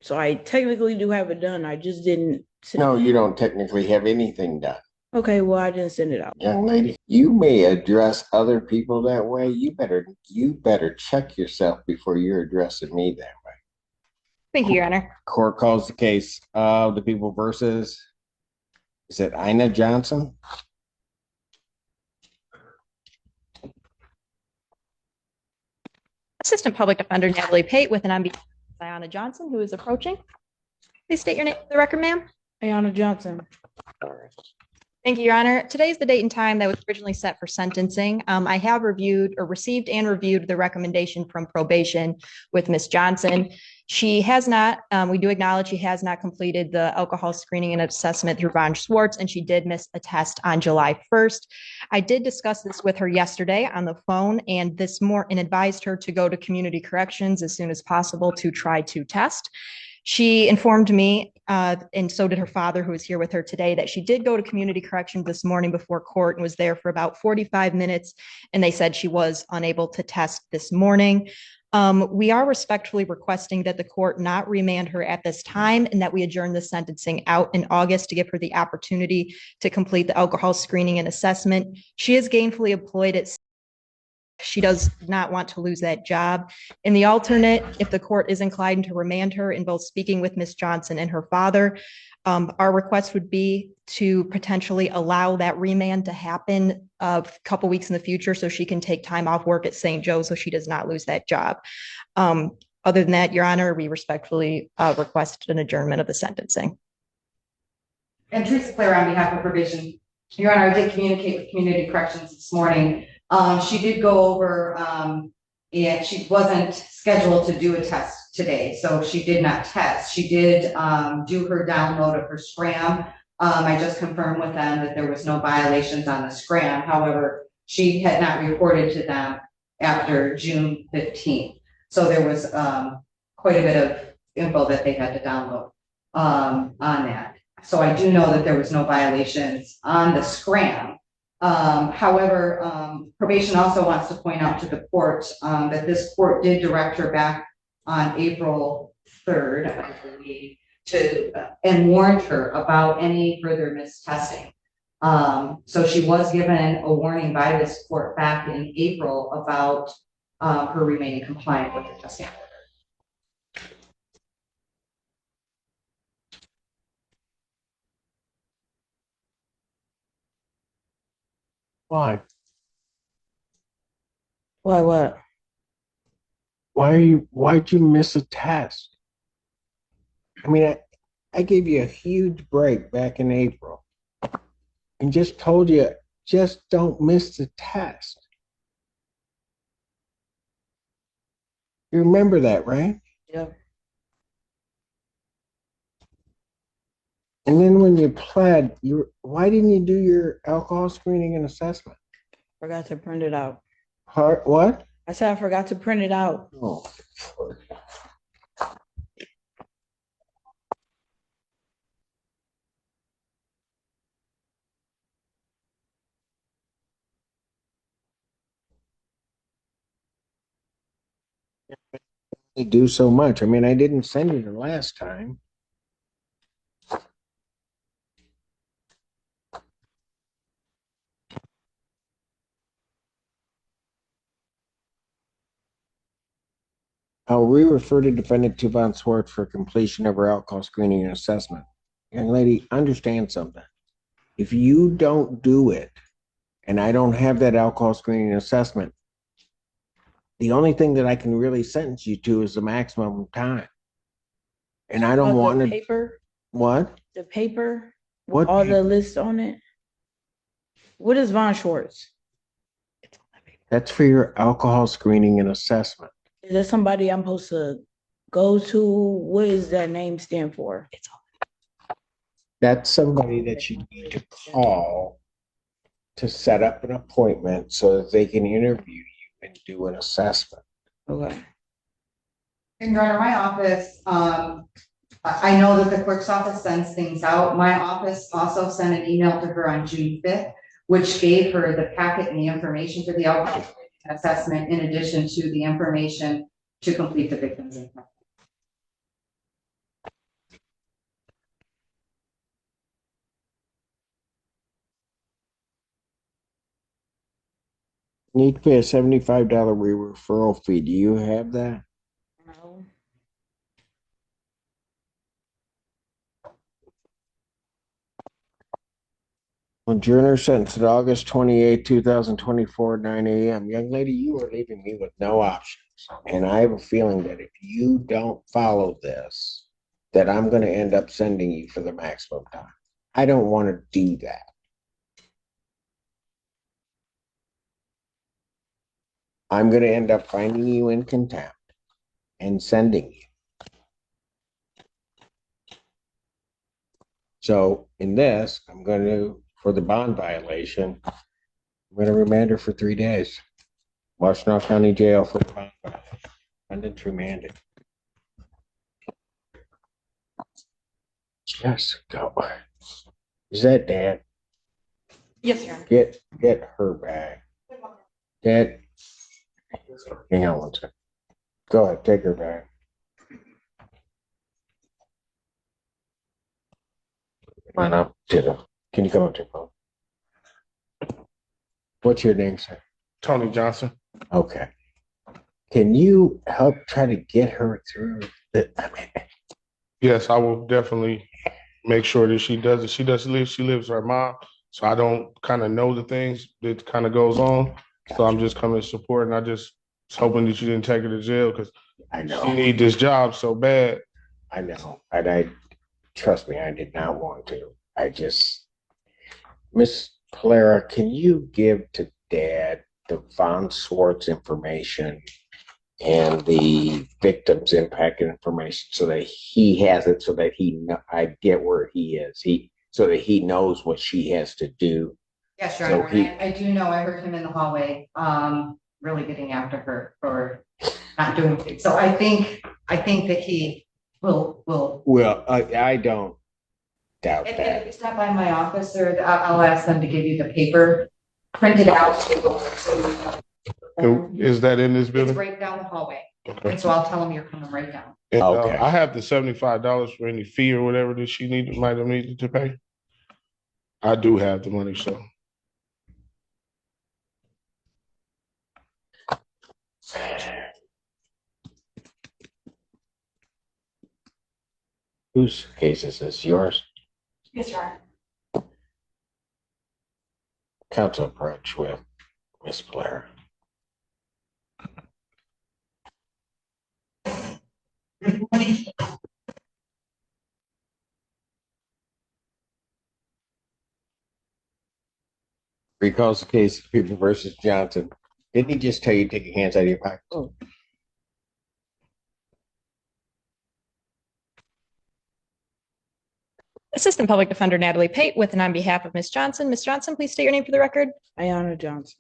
So I technically do have it done. I just didn't send No, it. you don't technically have anything done. Okay, well, I didn't send it out. Young lady, you may address other people that way. You better check yourself before you're addressing me that way. Thank you, Your Honor. Court calls the case of the people versus, is it Ina Johnson? Assistant Public Defender Natalie Pate with an on behalf of Ayanna Johnson, who is approaching. Please state your name for the record, ma'am. Ayanna Johnson. Thank you, Your Honor. Today is the date and time that was originally set for sentencing. I have reviewed or received and reviewed the recommendation from probation with Ms. Johnson. She has not, we do acknowledge she has not completed the alcohol screening and assessment through Von Schwartz, and she did miss a test on July 1st. I did discuss this with her yesterday on the phone and advised her to go to community corrections as soon as possible to try to test. She informed me, and so did her father, who is here with her today, that she did go to community corrections this morning before court and was there for about 45 minutes. And they said she was unable to test this morning. We are respectfully requesting that the court not remand her at this time and that we adjourn the sentencing out in August to give her the opportunity to complete the alcohol screening and assessment. She is gainfully employed at she does not want to lose that job. In the alternate, if the court is inclined to remand her in both speaking with Ms. Johnson and her father, our request would be to potentially allow that remand to happen a couple weeks in the future so she can take time off work at St. Joe so she does not lose that job. Other than that, Your Honor, we respectfully request an adjournment of the sentencing. And Teresa Claire on behalf of probation. Your Honor, I did communicate with community corrections this morning. She did go over, and she wasn't scheduled to do a test today, so she did not test. She did do her download of her scram. I just confirmed with them that there was no violations on the scram. However, she had not reported to them after June 15th. So there was quite a bit of info that they had to download on that. So I do know that there was no violations on the scram. However, probation also wants to point out to the court that this court did direct her back on April 3rd, I believe, and warned her about any further mistesting. So she was given a warning by this court back in April about her remaining compliant with the testing order. Why? Why what? Why'd you miss a test? I mean, I gave you a huge break back in April and just told you, just don't miss the test. You remember that, right? Yep. And then when you pled, why didn't you do your alcohol screening and assessment? Forgot to print it out. What? I said I forgot to print it out. Oh. They do so much. I mean, I didn't send you the last time. I'll re-refer to defendant to Von Schwartz for completion of her alcohol screening and assessment. Young lady, understand something. If you don't do it, and I don't have that alcohol screening and assessment, the only thing that I can really sentence you to is the maximum time. And I don't want to. Paper? What? The paper? What? All the lists on it? What is Von Schwartz? That's for your alcohol screening and assessment. Is there somebody I'm supposed to go to? What does that name stand for? That's somebody that you need to call to set up an appointment so that they can interview you and do an assessment. Okay. And Your Honor, my office, I know that the clerk's office sends things out. My office also sent an email to her on June 5th, which gave her the packet and the information for the alcohol assessment in addition to the information to complete the victim's impact. need to pay a $75 referral fee. Do you have that? No. Adjourner sentenced August 28, 2024, 9 a.m. Young lady, you are leaving me with no options. And I have a feeling that if you don't follow this, that I'm going to end up sending you for the maximum time. I don't want to do that. I'm going to end up finding you in contempt and sending you. So in this, I'm going to, for the bond violation, I'm going to remand her for 3 days. Washtenaw County Jail for the bond violation. Defendant's remanded. Yes, go. Is that Dad? Yes, Your Honor. Get her back. Dad, hang on one second. Go ahead, take her back. Come on up to the. Can you come up to the phone? What's your name, sir? Tony Johnson. Okay. Can you help try to get her through the? Yes, I will definitely make sure that she does it. She lives with her mom, so I don't kind of know the things that kind of goes on. So I'm just coming to support, and I just was hoping that you didn't take her to jail because I know. she need this job so bad. I know. And I trust me, I did not want to. I just, Miss Polera, can you give to Dad the Von Swartz information and the victim's impact information so that he has it, so that I get where he is. So that he knows what she has to do. Yes, Your So Honor. I do know, I heard him in the hallway, really getting after her for not doing things. So I think that he will. Well, I don't doubt If that. you stop by my office, or I'll ask them to give you the paper printed out. And is that in this It's building? right down the hallway. Okay. And so I'll tell them you're coming right down. And, Okay. I have the $75 for any fee or whatever that she might have needed to pay. I do have the money, so. Whose case is this? Yours? Yes, Your Honor. Counsel approach with Miss Polera. Recalls the case of People versus Johnson. Didn't he just tell you to take your hands out of your pockets? Oh. Assistant Public Defender Natalie Pate with and on behalf of Ms. Johnson. Ms. Johnson, please state your name for the record. Ayana Johnson.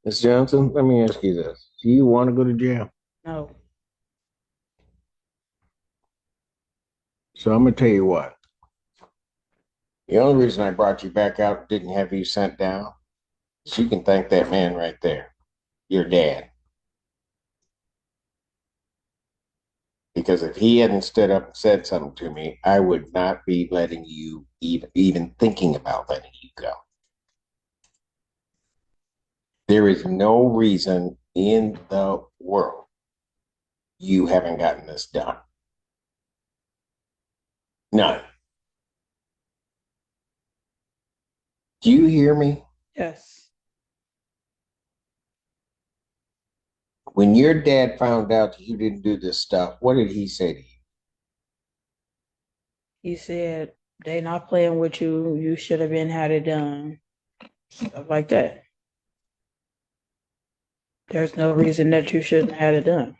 Miss Johnson, let me ask you this. Do you want to go to jail? No. So I'm going to tell you what. The only reason I brought you back out and didn't have you sent down is you can thank that man right there, your dad. Because if he hadn't stood up and said something to me, I would not be letting you even thinking about letting you go. There is no reason in the world you haven't gotten this done. None. Do you hear me? Yes. When your dad found out that you didn't do this stuff, what did he say to you? He said they not playing with you. You should have been had it done. Stuff like that. There's no reason that you shouldn't have had it done.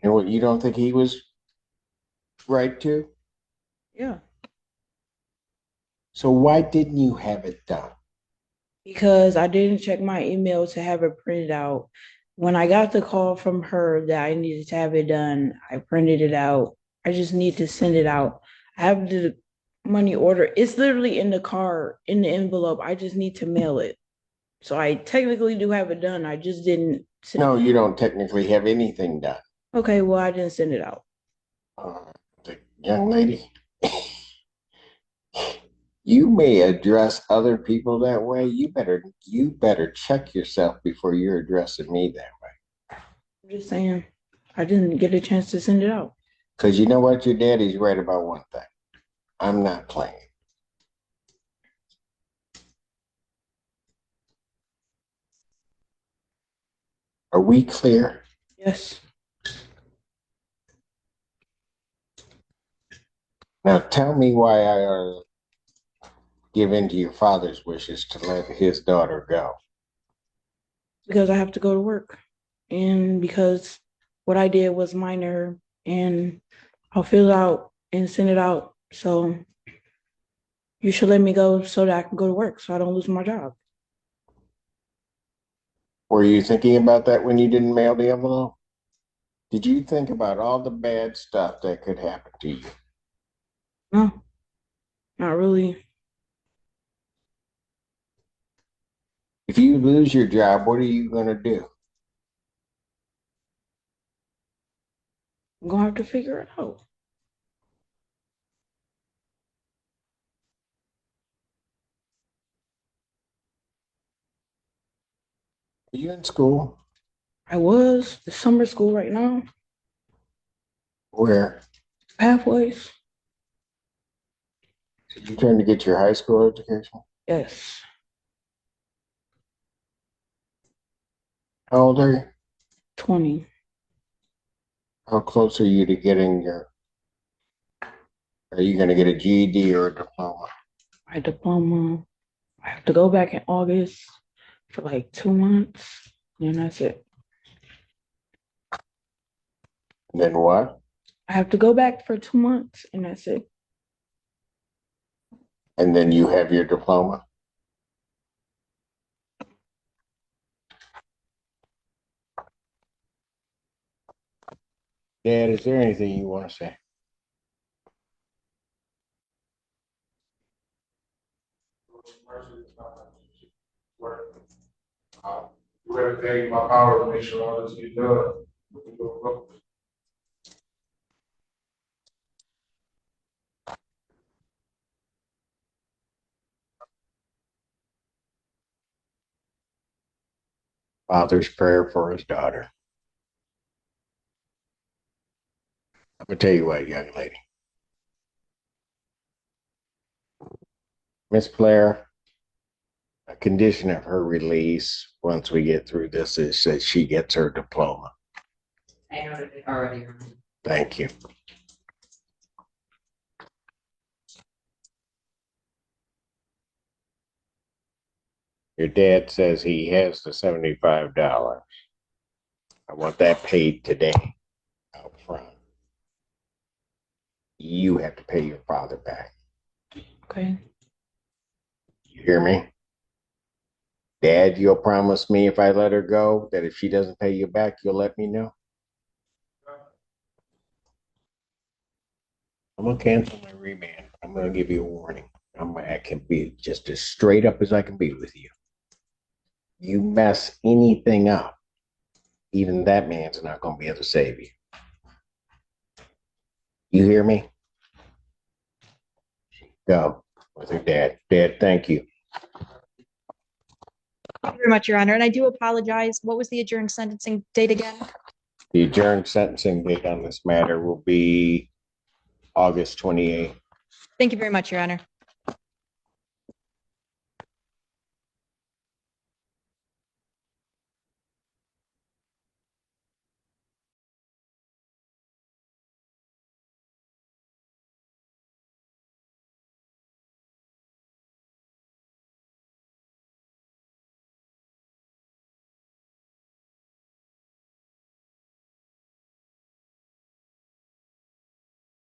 And what, you don't think he was right to? Yeah. So why didn't you have it done? Because I didn't check my email to have it printed out. When I got the call from her that I needed to have it done, I printed it out. I just need to send it out. I have the money order. It's literally in the car, in the envelope. I just need to mail it. So I technically do have it done. I just didn't send No, it. you don't technically have anything done. Okay, well, I didn't send it out. The young lady, You may address other people that way. You better check yourself before you're addressing me that way. I'm just saying, I didn't get a chance to send it out. Because you know what? Your daddy's right about one thing. I'm not playing. Are we clear? Yes. Now tell me why I ought to give in to your father's wishes to let his daughter go. Because I have to go to work. And because what I did was minor, and I'll fill it out and send it out. So you should let me go so that I can go to work so I don't lose my job. Were you thinking about that when you didn't mail the envelope? Did you think about all the bad stuff that could happen to you? No, not really. If you lose your job, what are you going to do? I'm gonna have to figure it out. Are you in school? I was the summer school right now, Where? pathways. You trying to get your high school education? Yes, How old are you? 20. How close are you to getting your, are you going to get a GED or a diploma? My diploma. I have to go back in August for like 2 months, and that's it. And then what? I have to go back for 2 months, and that's it. And then you have your diploma? Dad, is there anything you want to say? Do everything in my power to make sure all this gets done. Father's prayer for his daughter. I'm going to tell you what, young lady. Miss Blair, a condition of her release once we get through this is that she gets her diploma. I noted it already. Thank you. Your dad says he has the $75. I want that paid today out front. You have to pay your father back. Okay. You hear me? Dad, you'll promise me if I let her go that if she doesn't pay you back, you'll let me know? I'm going to cancel my remand. I'm going to give you a warning. I can be just as straight up as I can be with you. You mess anything up, even that man's not going to be able to save you. You hear me? Go with her dad. Dad, thank you. Thank you very much, Your Honor. And I do apologize. What was the adjourned sentencing date again? The adjourned sentencing date on this matter will be August 28th. Thank you very much, Your Honor.